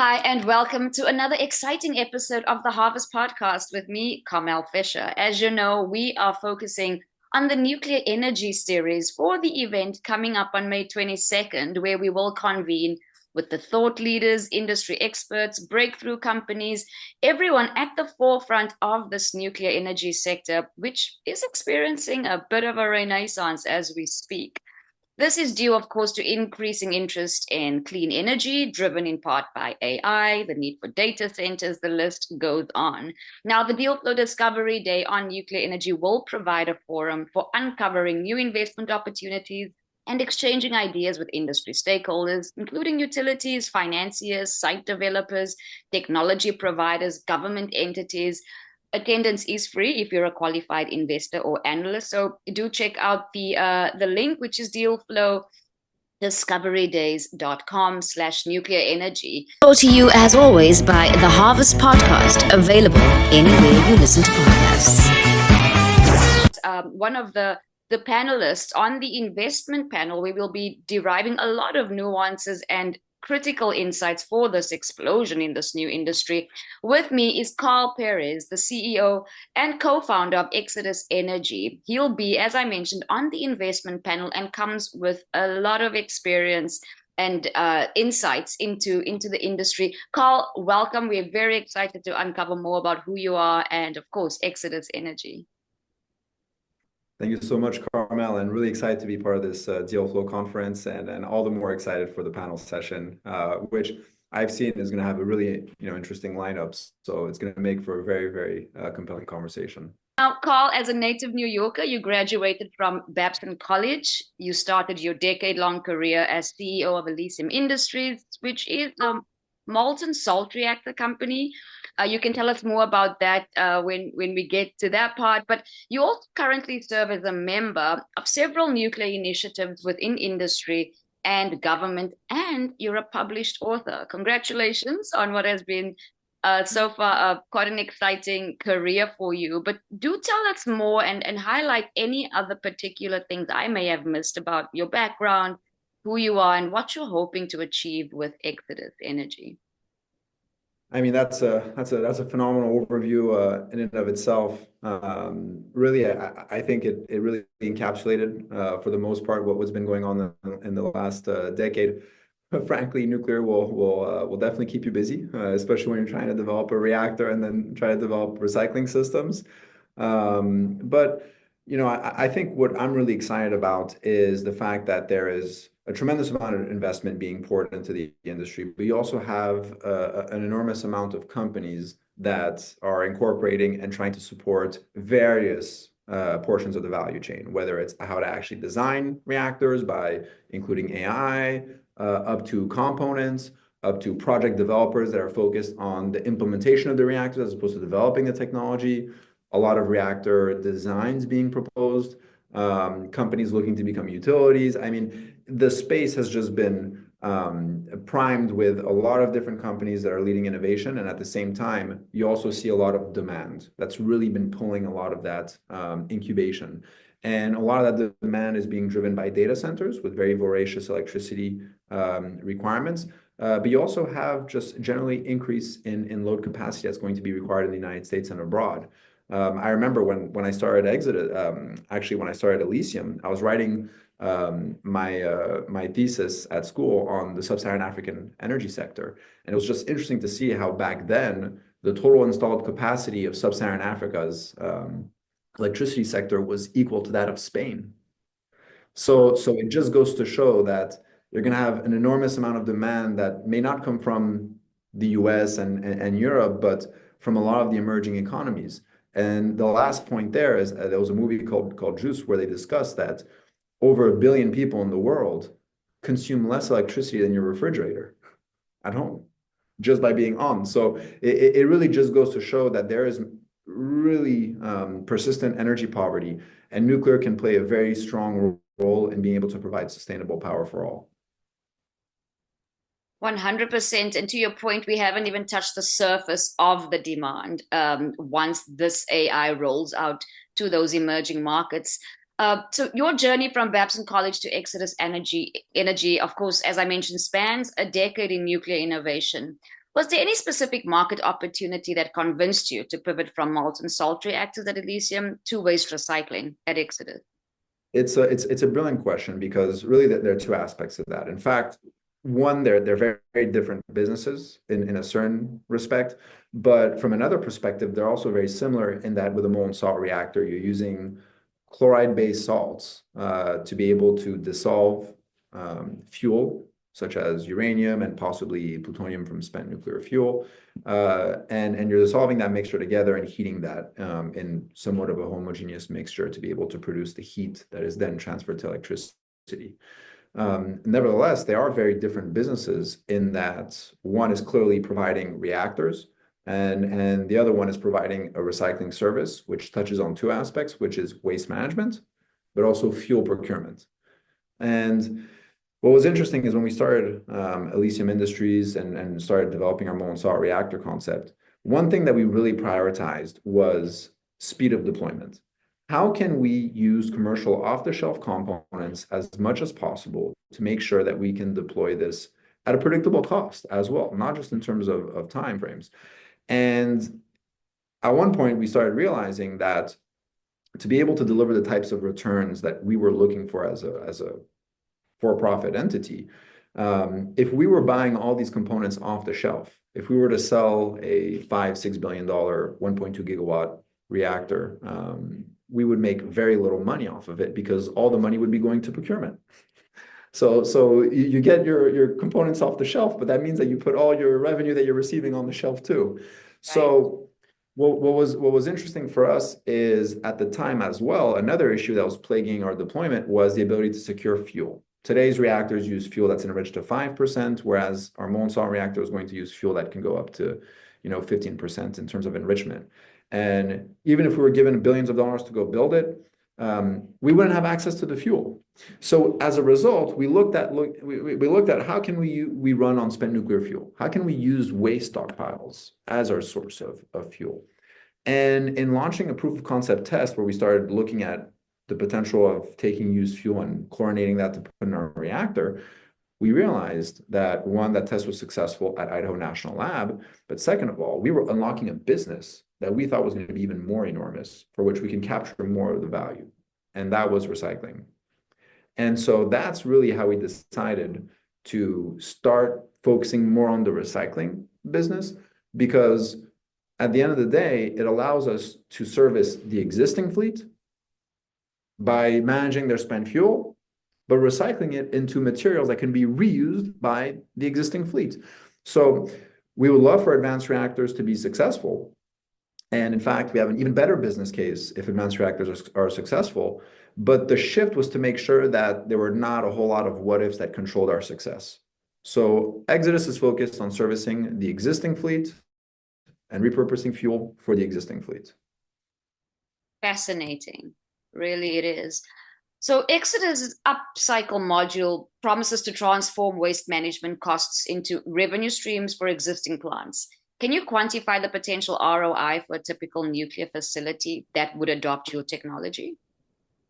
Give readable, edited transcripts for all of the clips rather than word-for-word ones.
Hi, and welcome to another exciting episode of the Harvest Podcast with me, Carmel Fisher. As you know, we are focusing on the nuclear energy series for the event coming up on May 22nd, where we will convene with the thought leaders, industry experts, breakthrough companies, everyone at the forefront of this nuclear energy sector, which is experiencing a bit of a renaissance as we speak. This is due, of course, to increasing interest in clean energy, driven in part by AI, the need for data centers, the list goes on. Now, the Deal Flow Discovery Day on nuclear energy will provide a forum for uncovering new investment opportunities and exchanging ideas with industry stakeholders, including utilities, financiers, site developers, technology providers, government entities. Attendance is free if you're a qualified investor or analyst. So do check out the link, which is dealflowdiscoverydays.com/nuclear energy. Brought to you as always by the Harvest Podcast, available anywhere you listen to podcasts. One of the panelists on the investment panel, we will be deriving a lot of nuances and critical insights for this explosion in this new industry. With me is Perez, the CEO and co-founder of Exodys Energy. He'll be, as I mentioned, on the investment panel and comes with a lot of experience and insights into the industry. Carl, welcome. We're very excited to uncover more about who you are and, of course, Exodys Energy. Thank you so much, Carmel, and really excited to be part of this Deal Flow conference, and all the more excited for the panel session, which I've seen is going to have a really interesting lineup. So it's going to make for a very, very compelling conversation. Now, Carl, as a native New Yorker, you graduated from Babson College. You started your decade-long career as CEO of Elysium Industries, which is a molten salt reactor company. You can tell us more about that when we get to that part. But you also currently serve as a member of several nuclear initiatives within industry and government, and you're a published author. Congratulations on what has been so far quite an exciting career for you. But do tell us more and highlight any other particular things I may have missed about your background, who you are, and what you're hoping to achieve with Exodys Energy. I mean, that's a phenomenal overview in and of itself. Really, I think it really encapsulated, for the most part, what's been going on in the last decade. But frankly, nuclear will definitely keep you busy, especially when you're trying to develop a reactor and then try to develop recycling systems. But I think what I'm really excited about is the fact that there is a tremendous amount of investment being poured into the industry, but you also have an enormous amount of companies that are incorporating and trying to support various portions of the value chain, whether it's how to actually design reactors by including AI, up to components, up to project developers that are focused on the implementation of the reactors as opposed to developing the technology. A lot of reactor designs being proposed, companies looking to become utilities. I mean, the space has just been primed with a lot of different companies that are leading innovation. And at the same time, you also see a lot of demand that's really been pulling a lot of that incubation. And a lot of that demand is being driven by data centers with very voracious electricity requirements. But you also have just generally increase in load capacity that's going to be required in the United States and abroad. I remember when I started actually when I started Elysium, I was writing my thesis at school on the sub-Saharan African energy sector. And it was just interesting to see how back then the total installed capacity of sub-Saharan Africa's electricity sector was equal to that of Spain. So it just goes to show that you're going to have an enormous amount of demand that may not come from the US and Europe, but from a lot of the emerging economies. And the last point there is there was a movie called Juice where they discussed that over 1 billion people in the world consume less electricity than your refrigerator at home just by being on. So it really just goes to show that there is really persistent energy poverty, and nuclear can play a very strong role in being able to provide sustainable power for all. 100%. And to your point, we haven't even touched the surface of the demand once this AI rolls out to those emerging markets. So your journey from Babson College to Exodys Energy, of course, as I mentioned, spans a decade in nuclear innovation. Was there any specific market opportunity that convinced you to pivot from molten salt reactors at Elysium to waste recycling at Exodus? It's a brilliant question because really there are two aspects of that. In fact, one, they're very, very different businesses in a certain respect, but from another perspective, they're also very similar in that with a molten salt reactor, you're using chloride-based salts to be able to dissolve fuel, such as uranium and possibly plutonium from spent nuclear fuel. And you're dissolving that mixture together and heating that in somewhat of a homogeneous mixture to be able to produce the heat that is then transferred to electricity. Nevertheless, they are very different businesses in that one is clearly providing reactors, and the other one is providing a recycling service, which touches on two aspects, which is waste management, but also fuel procurement. And what was interesting is when we started Elysium Industries and started developing our molten salt reactor concept, one thing that we really prioritized was speed of deployment. How can we use commercial off-the-shelf components as much as possible to make sure that we can deploy this at a predictable cost as well, not just in terms of time frames. And at one point, we started realizing that to be able to deliver the types of returns that we were looking for as a for-profit entity, if we were buying all these components off the shelf, if we were to sell a $5-6 billion 1.2 gigawatt reactor, we would make very little money off of it because all the money would be going to procurement. So you get your components off the shelf, but that means that you put all your revenue that you're receiving on the shelf too. Right. So what was interesting for us is at the time as well, another issue that was plaguing our deployment was the ability to secure fuel. Today's reactors use fuel that's enriched to 5%, whereas our molten salt reactor is going to use fuel that can go up to 15% in terms of enrichment. And even if we were given billions of dollars to go build it, we wouldn't have access to the fuel. So as a result, we looked at how can we run on spent nuclear fuel? How can we use waste stockpiles as our source of fuel? And in launching a proof of concept test where we started looking at the potential of taking used fuel and chlorinating that to put in our reactor, we realized that one, that test was successful at Idaho National Lab, but second of all, we were unlocking a business that we thought was going to be even more enormous, for which we can capture more of the value, and that was recycling. And so that's really how we decided to start focusing more on the recycling business, because at the end of the day, it allows us to service the existing fleet by managing their spent fuel, but recycling it into materials that can be reused by the existing fleet. So we would love for advanced reactors to be successful. And in fact, we have an even better business case if advanced reactors are successful. But the shift was to make sure that there were not a whole lot of what ifs that controlled our success. So Exodus is focused on servicing the existing fleet and repurposing fuel for the existing fleet. Fascinating. Really, it is. So Exodus UPCYCLE Module promises to transform waste management costs into revenue streams for existing plants. Can you quantify the potential ROI for a typical nuclear facility that would adopt your technology?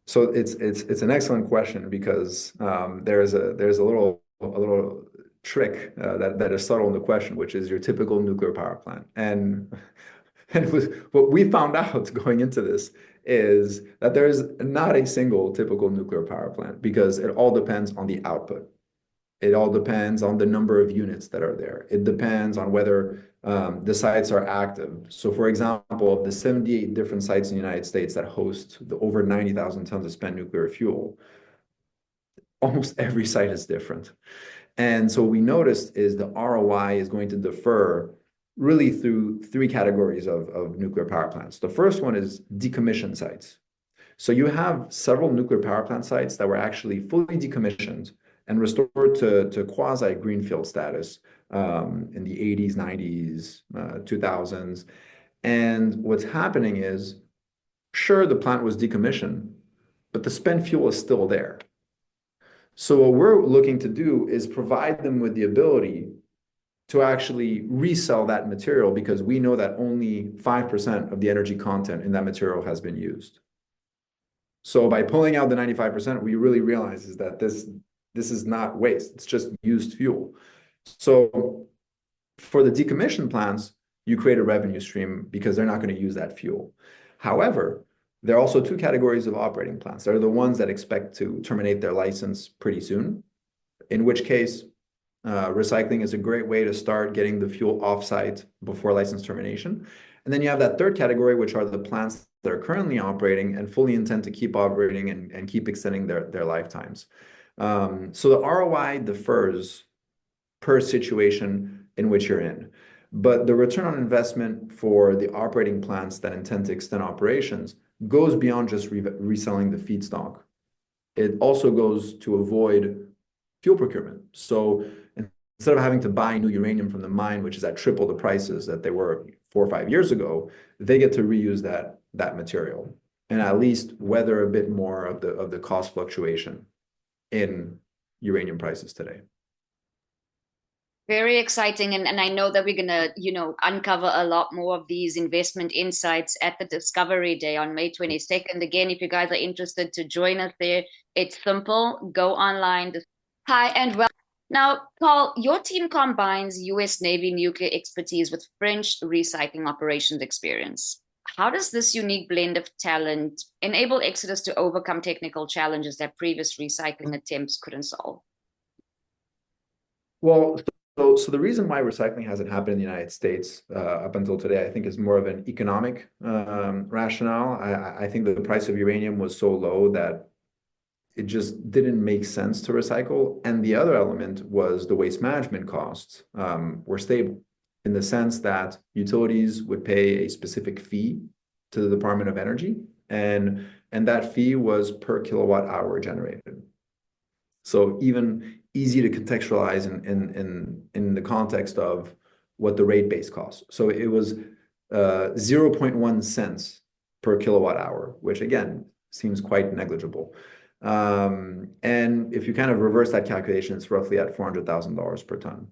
So it's an excellent question because there's a little trick that is subtle in the question, which is your typical nuclear power plant. And what we found out going into this is that there is not a single typical nuclear power plant because it all depends on the output. It all depends on the number of units that are there. It depends on whether the sites are active. So for example, of the 78 different sites in the United States that host the over 90,000 tons of spent nuclear fuel, almost every site is different. And so what we noticed is the ROI is going to differ really through three categories of nuclear power plants. The first one is decommissioned sites. So you have several nuclear power plant sites that were actually fully decommissioned and restored to quasi-greenfield status in the 80s, 90s, 2000s. And what's happening is, sure, the plant was decommissioned, but the spent fuel is still there. So what we're looking to do is provide them with the ability to actually resell that material because we know that only 5% of the energy content in that material has been used. So by pulling out the 95%, we really realize is that this is not waste. It's just used fuel. So for the decommissioned plants, you create a revenue stream because they're not going to use that fuel. However, there are also two categories of operating plants. There are the ones that expect to terminate their license pretty soon, in which case recycling is a great way to start getting the fuel offsite before license termination. And then you have that third category, which are the plants that are currently operating and fully intend to keep operating and keep extending their lifetimes. So the ROI differs per situation in which you're in. But the return on investment for the operating plants that intend to extend operations goes beyond just reselling the feedstock. It also goes to avoid fuel procurement. So instead of having to buy new uranium from the mine, which is at triple the prices that they were 4 or 5 years ago, they get to reuse that material and at least weather a bit more of the cost fluctuation in uranium prices today. Very exciting. And I know that we're going to, uncover a lot more of these investment insights at the Discovery Day on May 22nd. Again, if you guys are interested to join us there, it's simple. Go online. Hi, and welcome. Now, Carl, your team combines US Navy nuclear expertise with French recycling operations experience. How does this unique blend of talent enable Exodus to overcome technical challenges that previous recycling attempts couldn't solve? Well, so the reason why recycling hasn't happened in the United States up until today, I think, is more of an economic rationale. I think that the price of uranium was so low that it just didn't make sense to recycle. And the other element was the waste management costs were stable in the sense that utilities would pay a specific fee to the Department of Energy, and that fee was per kilowatt hour generated. So even easy to contextualize in the context of what the rate base costs. So it was 0.1 cents per kilowatt hour, which again seems quite negligible. And if you kind of reverse that calculation, it's roughly at $400,000 per ton.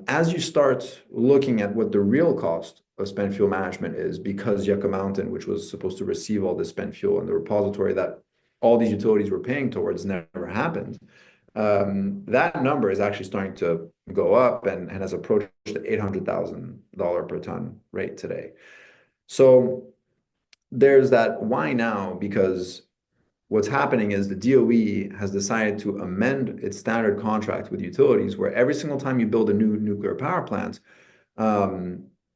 As you start looking at what the real cost of spent fuel management is, because Yucca Mountain, which was supposed to receive all this spent fuel and the repository that all these utilities were paying towards never happened, that number is actually starting to go up and has approached the $800,000 per ton rate today. So there's that why now, because what's happening is the DOE has decided to amend its standard contract with utilities, where every single time you build a new nuclear power plant,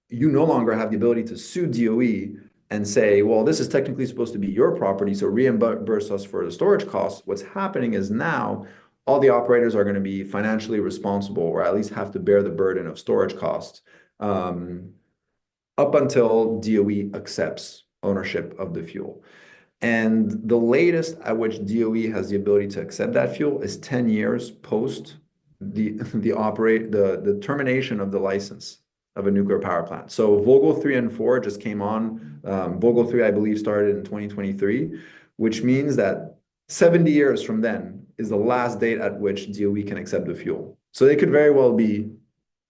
you no longer have the ability to sue DOE and say, well, this is technically supposed to be your property, so reimburse us for the storage costs. What's happening is now all the operators are going to be financially responsible, or at least have to bear the burden of storage costs up until DOE accepts ownership of the fuel. And the latest at which DOE has the ability to accept that fuel is 10 years post the termination of the license of a nuclear power plant. So Vogtle 3 and 4 just came on. Vogtle 3, I believe, started in 2023, which means that 70 years from then is the last date at which DOE can accept the fuel. So they could very well be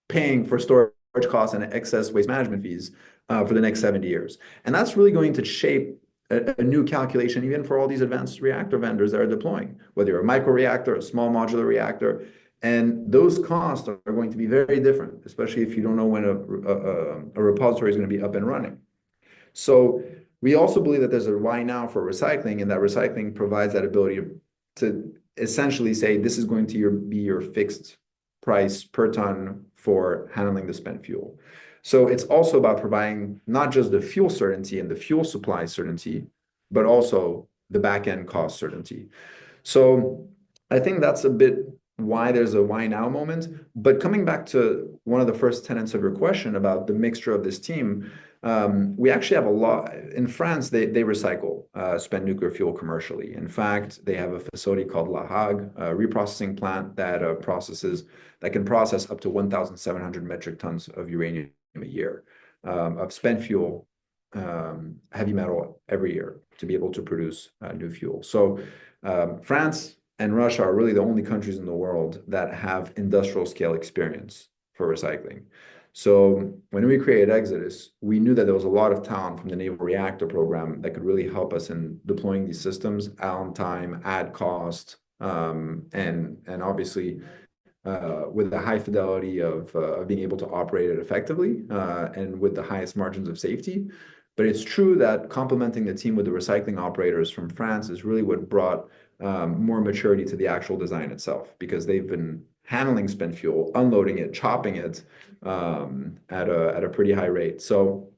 paying for storage costs and excess waste management fees for the next 70 years. And that's really going to shape a new calculation, even for all these advanced reactor vendors that are deploying, whether you're a microreactor, a small modular reactor. And those costs are going to be very different, especially if you don't know when a repository is going to be up and running. So we also believe that there's a why now for recycling, and that recycling provides that ability to essentially say, this is going to be your fixed price per ton for handling the spent fuel. So it's also about providing not just the fuel certainty and the fuel supply certainty, but also the back-end cost certainty. So I think that's a bit why there's a why now moment. But coming back to one of the first tenets of your question about the mixture of this team, we actually have a lot. In France, they recycle spent nuclear fuel commercially. In fact, they have a facility called La Hague, a reprocessing plant that can process up to 1,700 metric tons of uranium a year of spent fuel, heavy metal every year to be able to produce new fuel. So France and Russia are really the only countries in the world that have industrial scale experience for recycling. So when we created Exodus, we knew that there was a lot of talent from the Naval Reactor program that could really help us in deploying these systems on time, at cost, and obviously with the high fidelity of being able to operate it effectively and with the highest margins of safety. But it's true that complementing the team with the recycling operators from France is really what brought more maturity to the actual design itself, because they've been handling spent fuel, unloading it, chopping it at a pretty high rate. So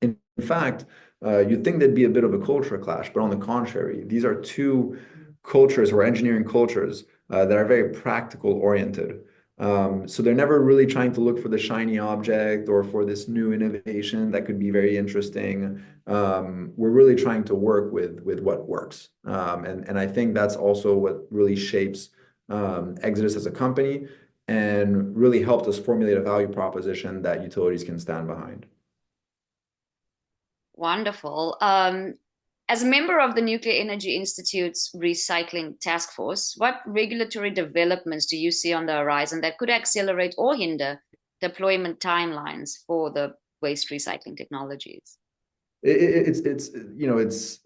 in fact, you'd think there'd be a bit of a culture clash, but on the contrary, these are two cultures or engineering cultures that are very practical oriented. So they're never really trying to look for the shiny object or for this new innovation that could be very interesting. We're really trying to work with what works. And I think that's also what really shapes Exodus as a company and really helped us formulate a value proposition that utilities can stand behind. Wonderful. As a member of the Nuclear Energy Institute's Recycling Task Force, what regulatory developments do you see on the horizon that could accelerate or hinder deployment timelines for the waste recycling technologies? It's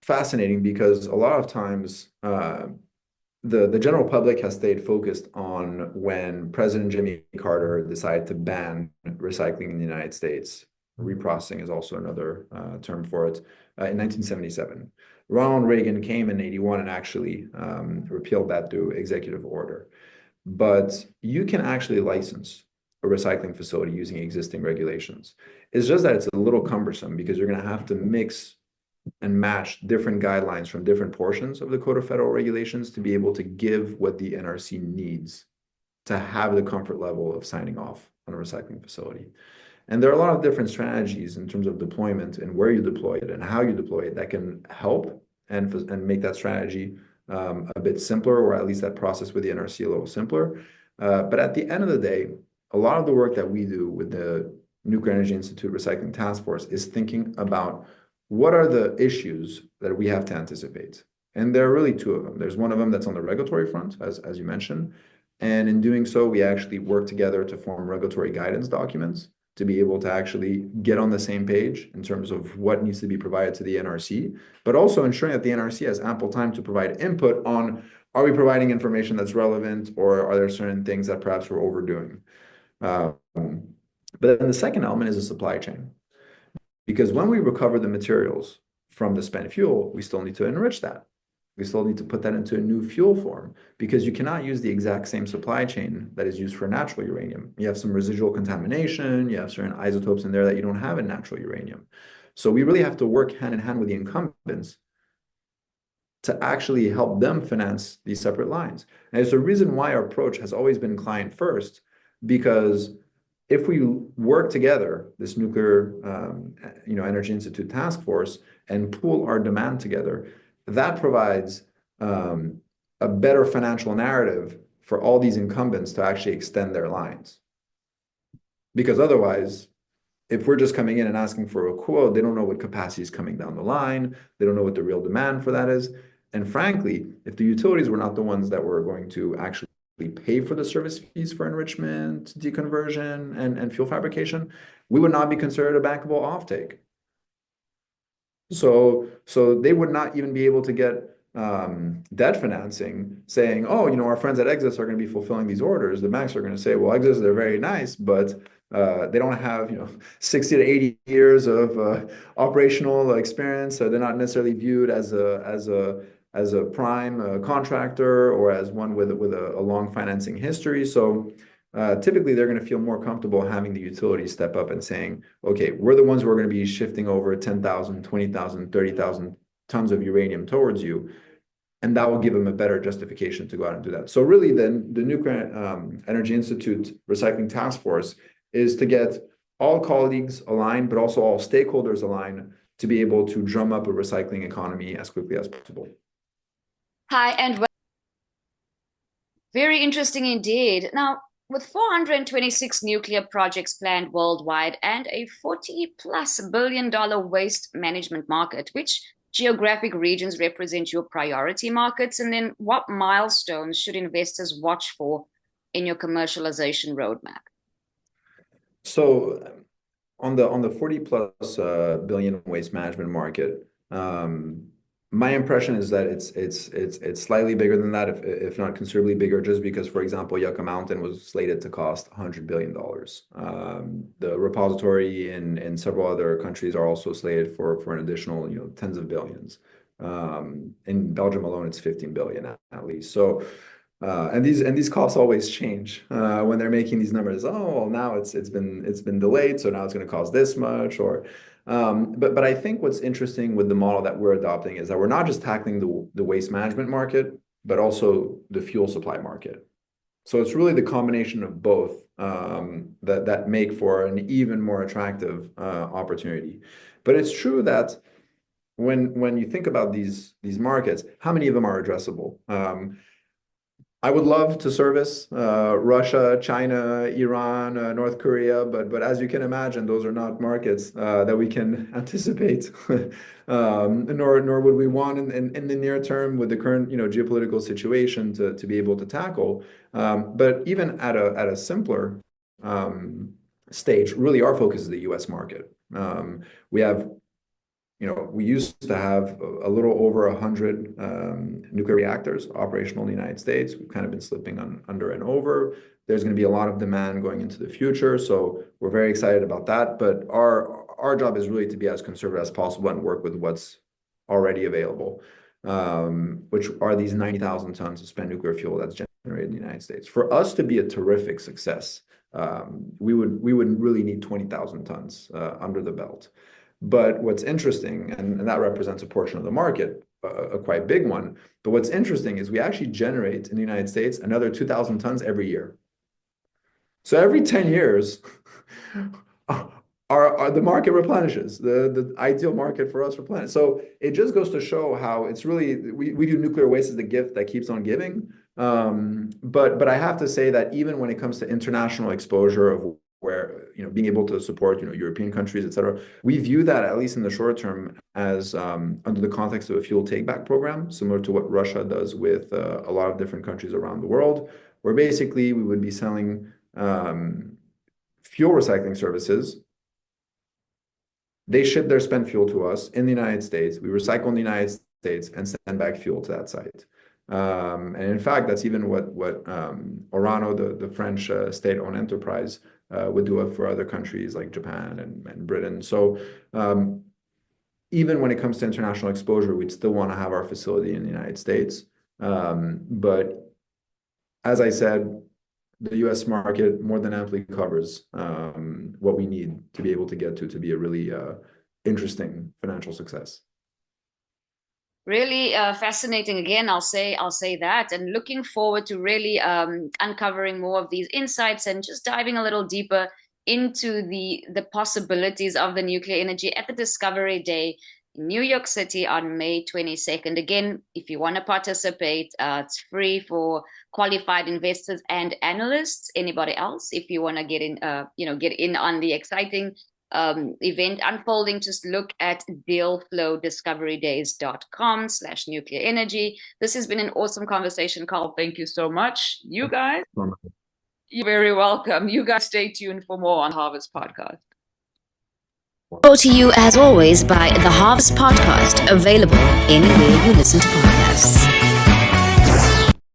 fascinating because a lot of times the general public has stayed focused on when President Jimmy Carter decided to ban recycling in the United States. Reprocessing is also another term for it, in 1977. Ronald Reagan came in 81 and actually repealed that through executive order. But you can actually license a recycling facility using existing regulations. It's just that it's a little cumbersome because you're going to have to mix and match different guidelines from different portions of the Code of Federal Regulations to be able to give what the NRC needs to have the comfort level of signing off on a recycling facility. And there are a lot of different strategies in terms of deployment and where you deploy it and how you deploy it that can help and make that strategy a bit simpler, or at least that process with the NRC a little simpler. But at the end of the day, a lot of the work that we do with the Nuclear Energy Institute Recycling Task Force is thinking about what are the issues that we have to anticipate. And there are really two of them. There's one of them that's on the regulatory front, as you mentioned. And in doing so, we actually work together to form regulatory guidance documents to be able to actually get on the same page in terms of what needs to be provided to the NRC, but also ensuring that the NRC has ample time to provide input on, are we providing information that's relevant, or are there certain things that perhaps we're overdoing? But then the second element is the supply chain. Because when we recover the materials from the spent fuel, we still need to enrich that. We still need to put that into a new fuel form, because you cannot use the exact same supply chain that is used for natural uranium. You have some residual contamination, you have certain isotopes in there that you don't have in natural uranium. So we really have to work hand in hand with the incumbents to actually help them finance these separate lines. And it's a reason why our approach has always been client first, because if we work together, this Nuclear Energy Institute Task Force, and pool our demand together, that provides a better financial narrative for all these incumbents to actually extend their lines. Because otherwise, if we're just coming in and asking for a quote, they don't know what capacity is coming down the line. They don't know what the real demand for that is. And frankly, if the utilities were not the ones that were going to actually pay for the service fees for enrichment, deconversion, and fuel fabrication, we would not be considered a bankable offtake. So they would not even be able to get debt financing saying, oh, our friends at Exodus are going to be fulfilling these orders. The banks are going to say, well, Exodus, they're very nice, but they don't have 60 to 80 years of operational experience. So they're not necessarily viewed as a prime contractor or as one with a long financing history. So typically, they're going to feel more comfortable having the utility step up and saying, okay, we're the ones who are going to be shifting over 10,000, 20,000, 30,000 tons of uranium towards you. And that will give them a better justification to go out and do that. So really, then the Nuclear Energy Institute Recycling Task Force is to get all colleagues aligned, but also all stakeholders aligned to be able to drum up a recycling economy as quickly as possible. Hi, and very interesting indeed. Now, with 426 nuclear projects planned worldwide and a 40 plus billion-dollar waste management market, which geographic regions represent your priority markets? And then what milestones should investors watch for in your commercialization roadmap? So on the 40 plus billion waste management market, My impression is that it's slightly bigger than that, if not considerably bigger, just because, for example, Yucca Mountain was slated to cost $100 billion. The repository in several other countries are also slated for an additional, tens of billions. In Belgium alone, it's 15 billion at least. So, and these costs always change when they're making these numbers. Oh, well, now it's been delayed, so now it's going to cost this much, or but I think what's interesting with the model that we're adopting is that we're not just tackling the waste management market, but also the fuel supply market. So it's really the combination of both that make for an even more attractive opportunity. But it's true that when you think about these markets, how many of them are addressable? I would love to service Russia, China, Iran, North Korea, but as you can imagine, those are not markets that we can anticipate, nor would we want in the near term with the current geopolitical situation to be able to tackle. But even at a simpler stage, really our focus is the U.S. market. We have we used to have a little over 100 nuclear reactors operational in the United States. We've kind of been slipping under and over. There's going to be a lot of demand going into the future, so we're very excited about that. But our job is really to be as conservative as possible and work with what's already available, which are these 90,000 tons of spent nuclear fuel that's generated in the United States. For us to be a terrific success, we would really need 20,000 tons under the belt. But what's interesting, and that represents a portion of the market, a quite big one, but what's interesting is we actually generate in the United States another 2,000 tons every year. So every 10 years, the market replenishes, the ideal market for us replenishes. So it just goes to show how it's really, we do nuclear waste as the gift that keeps on giving. But I have to say that even when it comes to international exposure of where being able to support European countries, et cetera, we view that at least in the short term as under the context of a fuel take-back program, similar to what Russia does with a lot of different countries around the world, where basically we would be selling fuel recycling services. They ship their spent fuel to us in the United States. We recycle in the United States and send back fuel to that site. And in fact, that's even what Orano, the French state-owned enterprise, would do it for other countries like Japan and Britain. So even when it comes to international exposure, we'd still want to have our facility in the United States. But as I said, the U.S. market more than amply covers what we need to be able to get to be a really interesting financial success. Really fascinating. Again, I'll say that, and looking forward to really uncovering more of these insights and just diving a little deeper into the possibilities of the nuclear energy at the Discovery Day in New York City on May 22nd. Again, if you want to participate, it's free for qualified investors and analysts. Anybody else, if you want to get in on the exciting event unfolding, just look at dealflowdiscoverydays.com/nuclear energy. This has been an awesome conversation, Carl. Thank you so much. You guys, you're very welcome. You guys stay tuned for more on Harvest Podcast. Brought to you as always by the Harvest Podcast, available anywhere you listen to podcasts.